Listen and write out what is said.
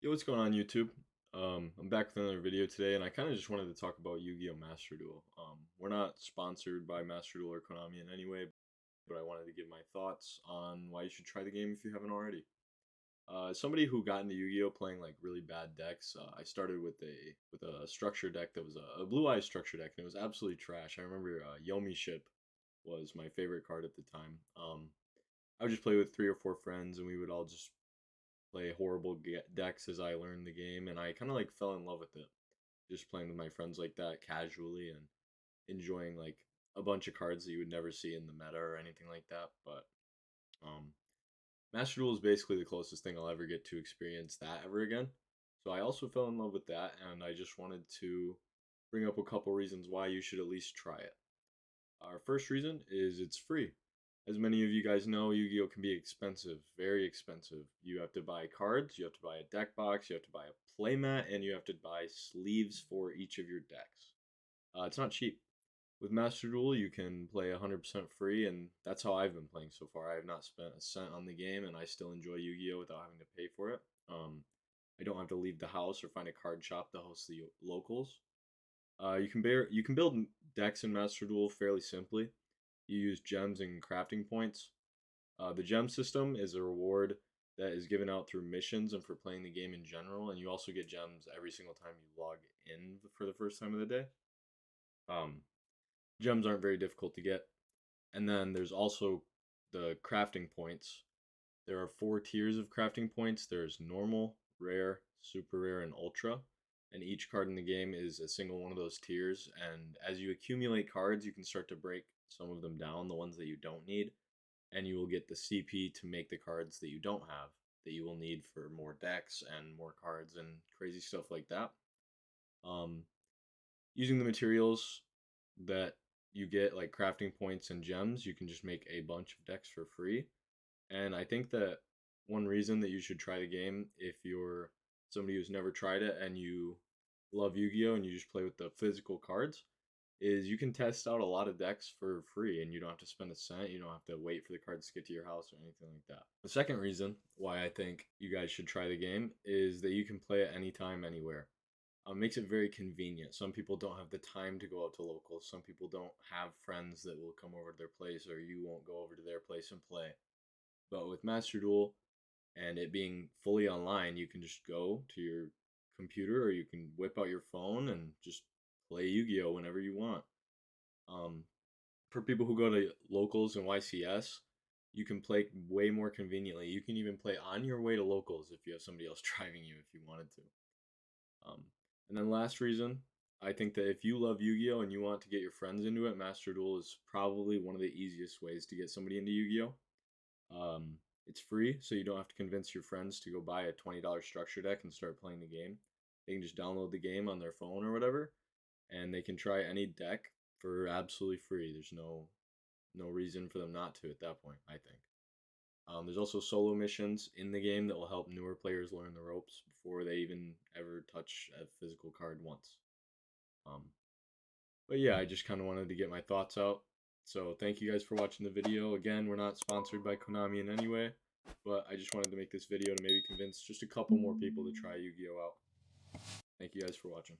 Yo, what's going on YouTube? I'm back with another video today, and I kind of just wanted to talk about Yu-Gi-Oh! Master Duel. We're not sponsored by Master Duel or Konami in any way, but I wanted to give my thoughts on why you should try the game if you haven't already. As somebody who got into Yu-Gi-Oh! Playing like really bad decks, I started with a structure deck that was a Blue Eyes structure deck, and it was absolutely trash. I remember Yomi Ship was my favorite card at the time. I would just play with 3 or 4 friends, and we would all just play horrible decks as I learned the game, and I kind of like fell in love with it. Just playing with my friends like that casually and enjoying like a bunch of cards that you would never see in the meta or anything like that. But um, Master Duel is basically the closest thing I'll ever get to experience that ever again. So I also fell in love with that, and I just wanted to bring up a couple reasons why you should at least try it. Our first reason is it's free. As many of you guys know, Yu-Gi-Oh can be expensive, very expensive. You have to buy cards, you have to buy a deck box, you have to buy a playmat, and you have to buy sleeves for each of your decks. It's not cheap. With Master Duel, you can play 100% free, and that's how I've been playing so far. I have not spent a cent on the game, and I still enjoy Yu-Gi-Oh without having to pay for it. I don't have to leave the house or find a card shop to host the locals. You can build decks in Master Duel fairly simply. You use gems and crafting points. The gem system is a reward that is given out through missions and for playing the game in general, and you also get gems every single time you log in for the first time of the day. Um, Gems aren't very difficult to get, and then there's also the crafting points. There are 4 tiers of crafting points. There's normal, rare, super rare, and ultra. And each card in the game is a single one of those tiers. And as you accumulate cards, you can start to break some of them down, the ones that you don't need. And you will get the CP to make the cards that you don't have, that you will need for more decks and more cards and crazy stuff like that. Um, Using the materials that you get, like crafting points and gems, you can just make a bunch of decks for free. And I think that one reason that you should try the game, if you're somebody who's never tried it and you love Yu-Gi-Oh and you just play with the physical cards, is you can test out a lot of decks for free and you don't have to spend a cent. You don't have to wait for the cards to get to your house or anything like that. The second reason why I think you guys should try the game is that you can play it anytime, anywhere. Makes it very convenient. Some people don't have the time to go out to locals. Some people don't have friends that will come over to their place, or you won't go over to their place and play. But with Master Duel and it being fully online, you can just go to your computer or you can whip out your phone and just play Yu-Gi-Oh whenever you want. Um, for people who go to locals and YCS, you can play way more conveniently. You can even play on your way to locals if you have somebody else driving you if you wanted to. Um, and then last reason, I think that if you love Yu-Gi-Oh and you want to get your friends into it, Master Duel is probably one of the easiest ways to get somebody into Yu-Gi-Oh. It's free, so you don't have to convince your friends to go buy a $20 structure deck and start playing the game. They can just download the game on their phone or whatever, and they can try any deck for absolutely free. There's no reason for them not to at that point, I think. There's also solo missions in the game that will help newer players learn the ropes before they even ever touch a physical card once. Um, but yeah, I just kind of wanted to get my thoughts out. So thank you guys for watching the video. Again, we're not sponsored by Konami in any way, but I just wanted to make this video to maybe convince just a couple more people to try Yu-Gi-Oh out. Thank you guys for watching.